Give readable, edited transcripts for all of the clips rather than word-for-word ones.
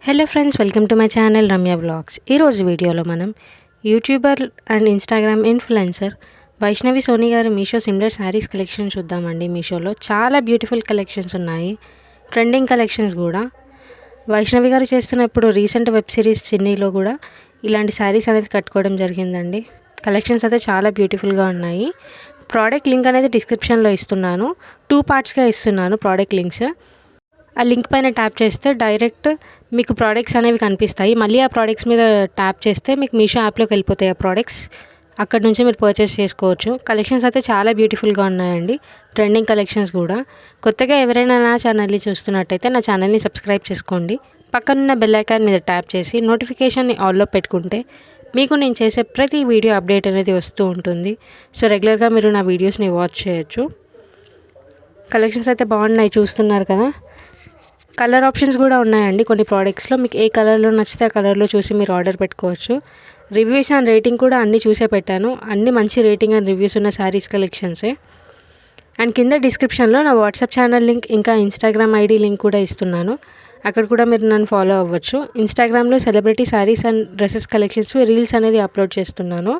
Hello friends, welcome to my channel Ramya vlogs. ఈరోజు వీడియోలో మనం youtuber and Instagram influencer Vaishnavi Soni గారి మీషో సిమ్లర్ శారీస్ కలెక్షన్ చూద్దామండి. మీషోలో చాలా బ్యూటిఫుల్ కలెక్షన్స్ ఉన్నాయి, ట్రెండింగ్ కలెక్షన్స్ కూడా. వైష్ణవి గారు చేస్తున్నప్పుడు రీసెంట్ వెబ్ సిరీస్ చిన్నీలో కూడా ఇలాంటి శారీస్ అనేది కట్టుకోవడం జరిగిందండి. కలెక్షన్స్ అయితే చాలా బ్యూటిఫుల్గా ఉన్నాయి. ప్రోడక్ట్ లింక్ అనేది డిస్క్రిప్షన్లో ఇస్తున్నాను, 2 పార్ట్స్గా ఇస్తున్నాను ప్రోడక్ట్ లింక్స్. ఆ లింక్ పైన ట్యాప్ చేస్తే డైరెక్ట్ మీకు ప్రోడక్ట్స్ అనేవి కనిపిస్తాయి. మళ్ళీ ఆ ప్రోడక్ట్స్ మీద ట్యాప్ చేస్తే మీకు మీషో యాప్లోకి వెళ్ళిపోతాయి ఆ ప్రోడక్ట్స్. అక్కడ నుంచి మీరు పర్చేస్ చేసుకోవచ్చు. కలెక్షన్స్ అయితే చాలా బ్యూటిఫుల్గా ఉన్నాయండి, ట్రెండింగ్ కలెక్షన్స్ కూడా. కొత్తగా ఎవరైనా నా ఛానల్ని చూస్తున్నట్టయితే నా ఛానల్ని సబ్స్క్రైబ్ చేసుకోండి. పక్కనున్న బెల్ ఐకాన్ మీద ట్యాప్ చేసి నోటిఫికేషన్ని ఆల్లో పెట్టుకుంటే మీకు నేను చేసే ప్రతి వీడియో అప్డేట్ అనేది వస్తూ ఉంటుంది. సో రెగ్యులర్గా మీరు నా వీడియోస్ని వాచ్ చేయొచ్చు. కలెక్షన్స్ అయితే బాగున్నాయి, చూస్తున్నారు కదా. కలర్ ఆప్షన్స్ కూడా ఉన్నాయండి కొన్ని ప్రోడక్ట్స్లో. మీకు ఏ కలర్లో నచ్చితే ఆ కలర్లో చూసి మీరు ఆర్డర్ పెట్టుకోవచ్చు. రివ్యూస్ అండ్ రేటింగ్ కూడా అన్నీ చూసే పెట్టాను. అన్ని మంచి రేటింగ్ అండ్ రివ్యూస్ ఉన్న శారీస్ కలెక్షన్సే. అండ్ కింద డిస్క్రిప్షన్లో నా వాట్సాప్ ఛానల్ లింక్ ఇంకా ఇన్స్టాగ్రామ్ ఐడి లింక్ కూడా ఇస్తున్నాను. అక్కడ కూడా మీరు నన్ను ఫాలో అవ్వచ్చు. ఇన్స్టాగ్రామ్లో celebrity saris and dresses collections reels అనేది అప్లోడ్ చేస్తున్నాను.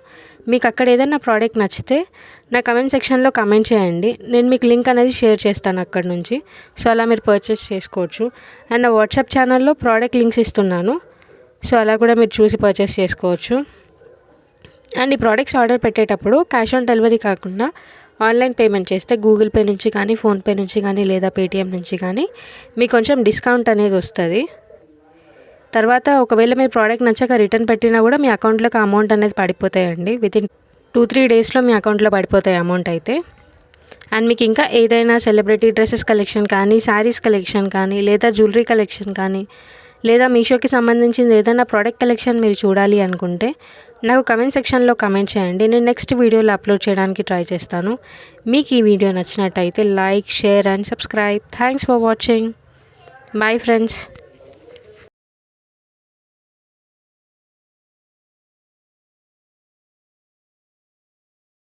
మీకు అక్కడ ఏదైనా ప్రోడక్ట్ నచ్చితే నా కమెంట్ సెక్షన్లో కమెంట్ చేయండి, నేను మీకు లింక్ అనేది షేర్ చేస్తాను అక్కడ నుంచి. సో అలా మీరు పర్చేస్ చేసుకోవచ్చు. అండ్ నా వాట్సాప్ ఛానల్లో ప్రోడక్ట్ లింక్స్ ఇస్తున్నాను, సో అలా కూడా మీరు చూసి పర్చేస్ చేసుకోవచ్చు. అండ్ ఈ ప్రోడక్ట్స్ ఆర్డర్ పెట్టేటప్పుడు క్యాష్ ఆన్ డెలివరీ కాకుండా ఆన్లైన్ పేమెంట్ చేస్తే గూగుల్ పే నుంచి కానీ, ఫోన్పే నుంచి కానీ, లేదా పేటిఎం నుంచి కానీ మీకు కొంచెం డిస్కౌంట్ అనేది వస్తుంది. తర్వాత ఒకవేళ మీరు ప్రోడక్ట్ నచ్చక రిటర్న్ పెట్టినా కూడా మీ అకౌంట్లోకి అమౌంట్ అనేది పడిపోతాయండి. వితిన్ 2-3 డేస్లో మీ అకౌంట్లో పడిపోతాయి అమౌంట్ అయితే. అండ్ మీకు ఇంకా ఏదైనా సెలబ్రిటీ డ్రెస్సెస్ కలెక్షన్ కానీ, శారీస్ కలెక్షన్ కానీ, లేదా జ్యువెలరీ కలెక్షన్ కానీ, లేదా మీషోకి సంబంధించింది ఏదైనా ప్రోడక్ట్ కలెక్షన్ మీరు చూడాలి అనుకుంటే నాకు కమెంట్ సెక్షన్లో కమెంట్ చేయండి. నేను నెక్స్ట్ వీడియోలో అప్లోడ్ చేయడానికి ట్రై చేస్తాను. మీకు ఈ వీడియో నచ్చినట్టయితే like, share and subscribe. Thanks for watching. Bye friends.